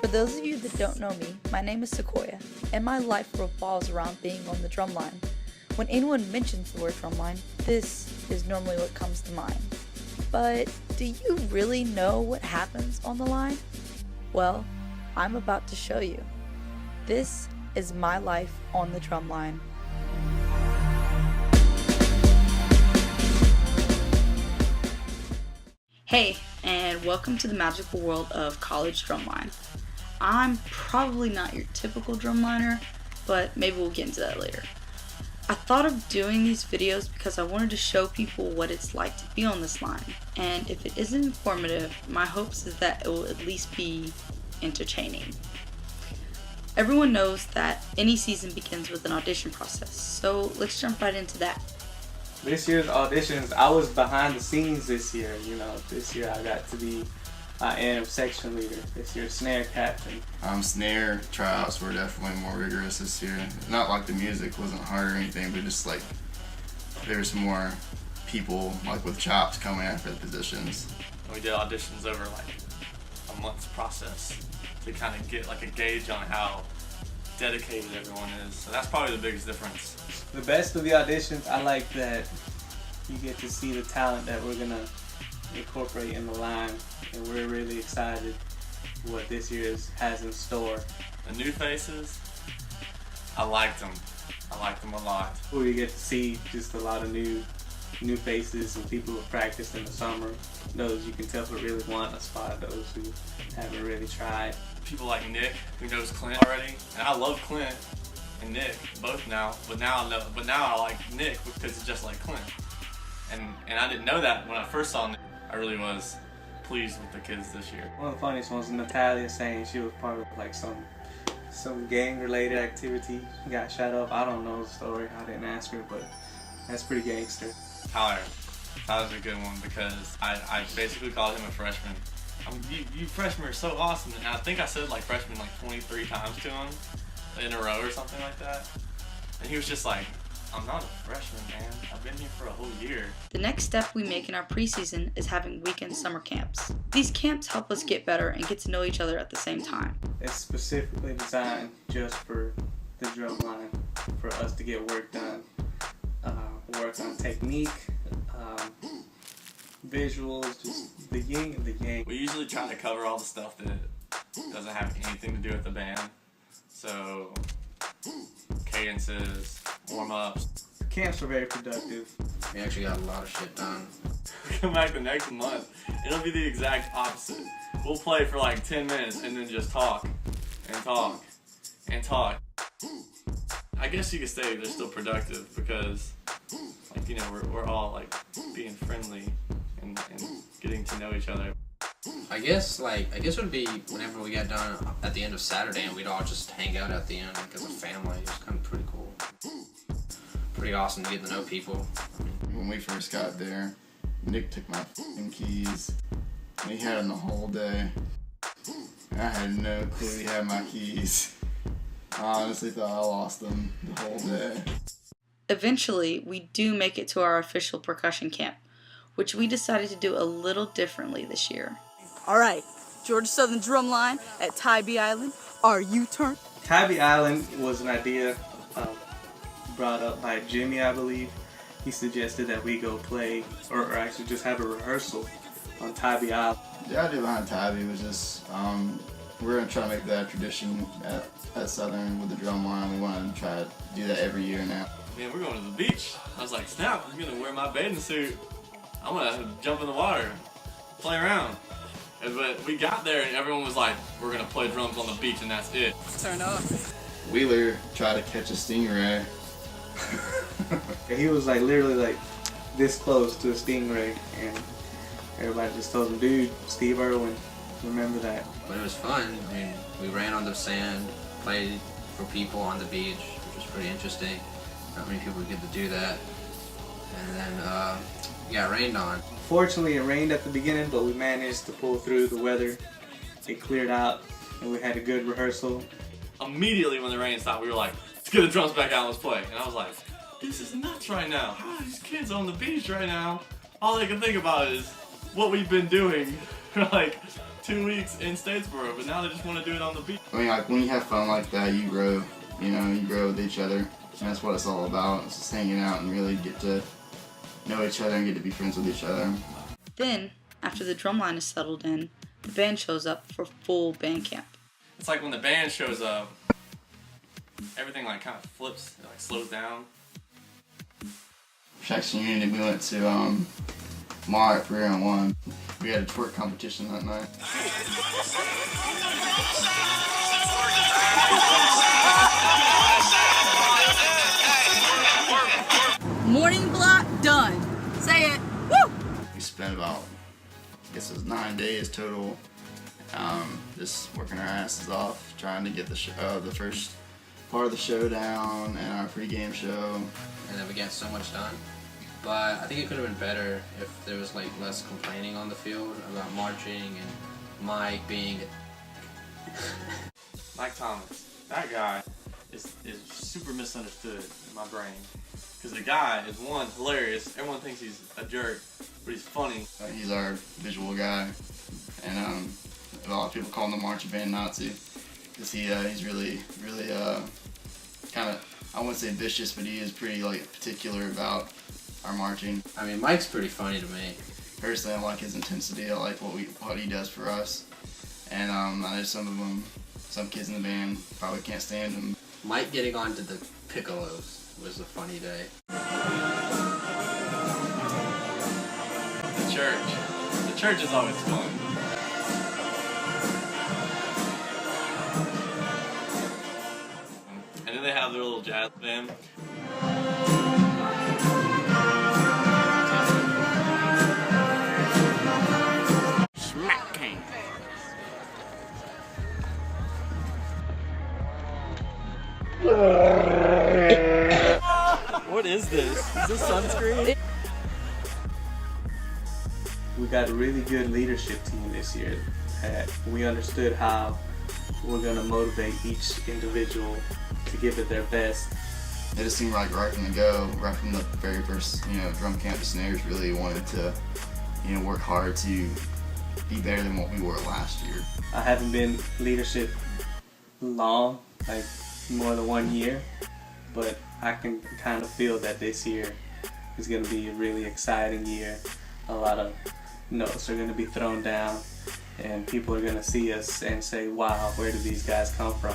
For those of you that don't know me, my name is Sequoia, and my life revolves around being on the drumline. When anyone mentions the word drumline, this is normally what comes to mind. But do you really know what happens on the line? Well, I'm about to show you. This is my life on the drumline. Hey, and welcome to the magical world of college drumline. I'm probably not your typical drumliner, but maybe we'll get into that later. I thought of doing these videos because I wanted to show people what it's like to be on this line, and if it isn't informative, my hopes is that it will at least be entertaining. Everyone knows that any season begins with an audition process, so let's jump right into that. This year's auditions, I was behind the scenes this year. This year I got to be section leader. This year snare captain. Snare tryouts were definitely more rigorous this year. Not like the music wasn't hard or anything, but just like there's more people like with chops coming after the positions. We did auditions over like a month's process to kind of get like a gauge on how dedicated everyone is. So that's probably the biggest difference. The best of the auditions, I like that you get to see the talent that we're gonna incorporate in the line, and we're really excited what this year has in store. The new faces, I liked them. I liked them a lot. We get to see just a lot of new faces and people who have practiced in the summer. Those you can tell who really want a spot, those who haven't really tried. People like Nick, who knows Clint already, and I love Clint and Nick both now, but now I like Nick because it's just like Clint. And I didn't know that when I first saw Nick. I really was pleased with the kids this year. One of the funniest ones, Natalia saying she was part of like some gang-related activity. She got shot up. I don't know the story. I didn't ask her, but that's pretty gangster. Tyler's a good one because I basically called him a freshman. You freshmen are so awesome, and I think I said like freshman like 23 times to him in a row or something like that. And he was just like, I'm not a freshman, man. I've been here for a whole year. The next step we make in our preseason is having weekend summer camps. These camps help us get better and get to know each other at the same time. It's specifically designed just for the drum line, for us to get work done. Work on technique, visuals, just the yin and the yang. We usually try to cover all the stuff that doesn't have anything to do with the band. So, cadences, warm-ups. The camps were very productive. We actually got a lot of shit done. We come back the next month, it'll be the exact opposite. We'll play for like 10 minutes and then just talk and talk and talk. I guess you could say they're still productive because, like, we're all like being friendly and getting to know each other. I guess it would be whenever we got done at the end of Saturday and we'd all just hang out at the end like as a family. It was kind of pretty cool. Pretty awesome to get to know people. When we first got there, Nick took my f***ing keys. And he had them the whole day. I had no clue he had my keys. I honestly thought I lost them the whole day. Eventually, we do make it to our official percussion camp, which we decided to do a little differently this year. All right, Georgia Southern Drumline at Tybee Island. Are you turned? Tybee Island was an idea brought up by Jimmy, I believe. He suggested that we go play, or actually just have a rehearsal on Tybee Island. The idea behind Tybee was just, we're going to try to make that a tradition at Southern with the drum line. We want to try to do that every year now. Man, we're going to the beach. I was like, snap, I'm going to wear my bathing suit. I'm going to jump in the water, play around. But we got there and everyone was like, we're going to play drums on the beach and that's it. Turn up. Wheeler tried to catch a stingray. He was like literally like this close to a stingray, and everybody just told him, dude, Steve Irwin, remember that. But it was fun. I mean, we ran on the sand, played for people on the beach, which was pretty interesting. Not many people get to do that. And then got rained on. Fortunately, it rained at the beginning, but we managed to pull through the weather. It cleared out, and we had a good rehearsal. Immediately when the rain stopped, we were like, let's get the drums back out, let's play. And I was like, this is nuts right now. How are these kids on the beach right now? All they can think about is what we've been doing for like 2 weeks in Statesboro, but now they just want to do it on the beach. I mean, like when you have fun like that, you grow. You know, you grow with each other, and that's what it's all about. It's just hanging out and really get to know each other and get to be friends with each other. Then, after the drumline is settled in, the band shows up for full band camp. It's like when the band shows up, everything like kind of flips, it like slows down. Jackson Unity, we went to M.I.A at 3-on-1. We had a twerk competition that night. Morning block done. Say it. Woo! We spent about, I guess it was 9 days total, just working our asses off, trying to get the first part of the show down and our pregame show. And then we got so much done. But I think it could have been better if there was like less complaining on the field about marching and Mike being Mike Thomas, that guy is super misunderstood in my brain. Because the guy is, one, hilarious. Everyone thinks he's a jerk, but he's funny. He's our visual guy, and a lot of people call him the marching band Nazi, because he's really kind of, I wouldn't say vicious, but he is pretty like particular about our marching. I mean, Mike's pretty funny to me. Personally, I like his intensity. I like what he does for us, and I know some kids in the band probably can't stand him. Mike getting onto the piccolos was a funny day. The church is always fun. And then they have their little jazz band. What is this? Is this sunscreen? We got a really good leadership team this year. We understood how we're going to motivate each individual to give it their best. It just seemed like right from the go, right from the very first, drum camp, the Snares really wanted to, work hard to be better than what we were last year. I haven't been leadership long, like more than 1 year, but I can kind of feel that this year is going to be a really exciting year. A lot of notes are going to be thrown down, and people are going to see us and say, wow, where did these guys come from?